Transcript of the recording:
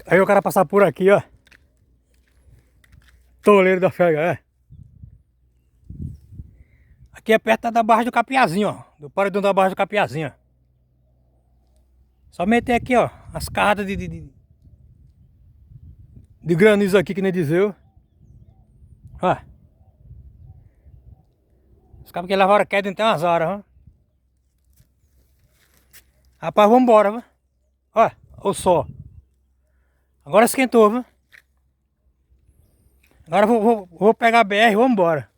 Aí o cara passar por aqui, ó. Toleiro da Fega, é. Aqui é perto da Barra do Capiazinho, ó. Do paredão da Barra do Capiazinho, ó. Só meter aqui, ó. As carradas de granizo aqui, que nem diz eu. Ó. Os cabos que levaram queda tem umas horas, ó. Rapaz, vambora, viu? Ó, o sol. Agora esquentou, viu? Agora vou pegar a BR e vambora.